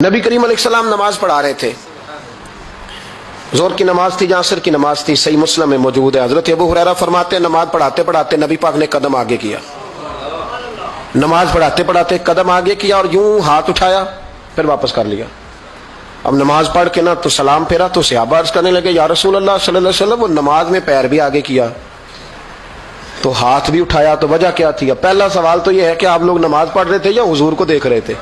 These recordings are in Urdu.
نبی کریم علیہ السلام نماز پڑھا رہے تھے، ظہر کی نماز تھی یا عصر کی نماز تھی، صحیح مسلم میں موجود ہے۔ حضرت ابو ہریرہ فرماتے ہیں نماز پڑھاتے پڑھاتے نبی پاک نے قدم آگے کیا، نماز پڑھاتے پڑھاتے قدم آگے کیا اور یوں ہاتھ اٹھایا پھر واپس کر لیا۔ اب نماز پڑھ کے نا تو سلام پھیرا تو صحابہ عرض کرنے لگے یا رسول اللہ صلی اللہ علیہ وسلم وہ نماز میں پیر بھی آگے کیا تو ہاتھ بھی اٹھایا، تو وجہ کیا تھی؟ پہلا سوال تو یہ ہے کہ آپ لوگ نماز پڑھ رہے تھے یا حضور کو دیکھ رہے تھے؟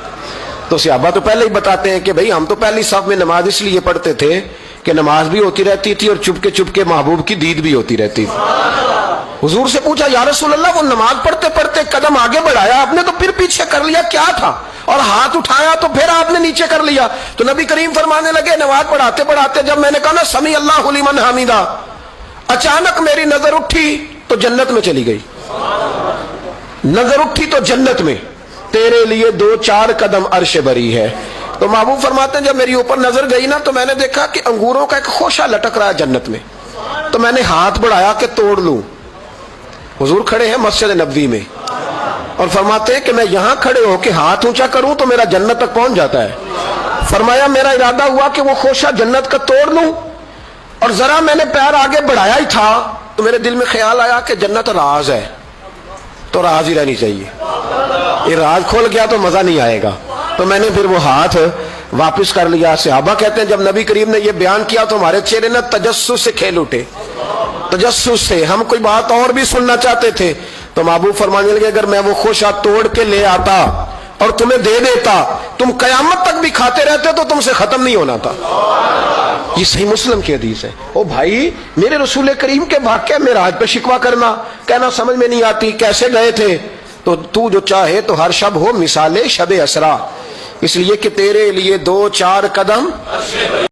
تو صحابہ تو پہلے ہی بتاتے ہیں کہ بھئی ہم تو پہلی صف میں نماز اس لیے پڑھتے تھے کہ نماز بھی ہوتی رہتی تھی اور چپ کے محبوب کی دید بھی ہوتی رہتی تھی۔ حضور سے پوچھا یا رسول اللہ وہ نماز پڑھتے پڑھتے قدم آگے بڑھایا آپ نے تو پھر پیچھے کر لیا، کیا تھا؟ اور ہاتھ اٹھایا تو پھر آپ نے نیچے کر لیا۔ تو نبی کریم فرمانے لگے نماز پڑھاتے پڑھاتے جب میں نے کہا نا سمی اللہ لمن حمیدہ، اچانک میری نظر اٹھی تو جنت میں چلی گئی، نظر اٹھی تو جنت میں، تیرے لیے 2-4 قدم عرش بری ہے۔ تو محبوب فرماتے ہیں جب میری اوپر نظر گئی نا تو میں نے دیکھا کہ انگوروں کا ایک خوشہ لٹک رہا ہے جنت میں، تو میں نے ہاتھ بڑھایا کہ توڑ لوں۔ حضور کھڑے ہیں مسجد نبوی میں اور فرماتے ہیں کہ میں یہاں کھڑے ہو کے ہاتھ اونچا کروں تو میرا جنت تک پہنچ جاتا ہے۔ فرمایا میرا ارادہ ہوا کہ وہ خوشہ جنت کا توڑ لوں، اور ذرا میں نے پیر آگے بڑھایا ہی تھا تو میرے دل میں خیال آیا کہ جنت راز ہے تو راز ہی رہنی چاہیے، یہ راز کھول گیا تو مزہ نہیں آئے گا، تو میں نے پھر وہ ہاتھ واپس کر لیا۔ صحابہ کہتے ہیں جب نبی کریم نے یہ بیان کیا تو ہمارے چہرے نے تجسس سے کھیل اٹھے، تجسس سے ہم کوئی بات اور بھی سننا چاہتے تھے۔ تو محبوب فرمانے لگے اگر میں وہ خوشہ توڑ کے لے آتا اور تمہیں دے دیتا تم قیامت تک بھی کھاتے رہتے تو تم سے ختم نہیں ہونا تھا۔ یہ صحیح مسلم کی حدیث ہے۔ او بھائی میرے رسول کریم کے واقعہ معراج پہ شکوہ کرنا، کہنا سمجھ میں نہیں آتی کیسے گئے تھے، تو جو چاہے تو ہر شب ہو مثال شب اسرا، اس لیے کہ تیرے لیے 2-4 قدم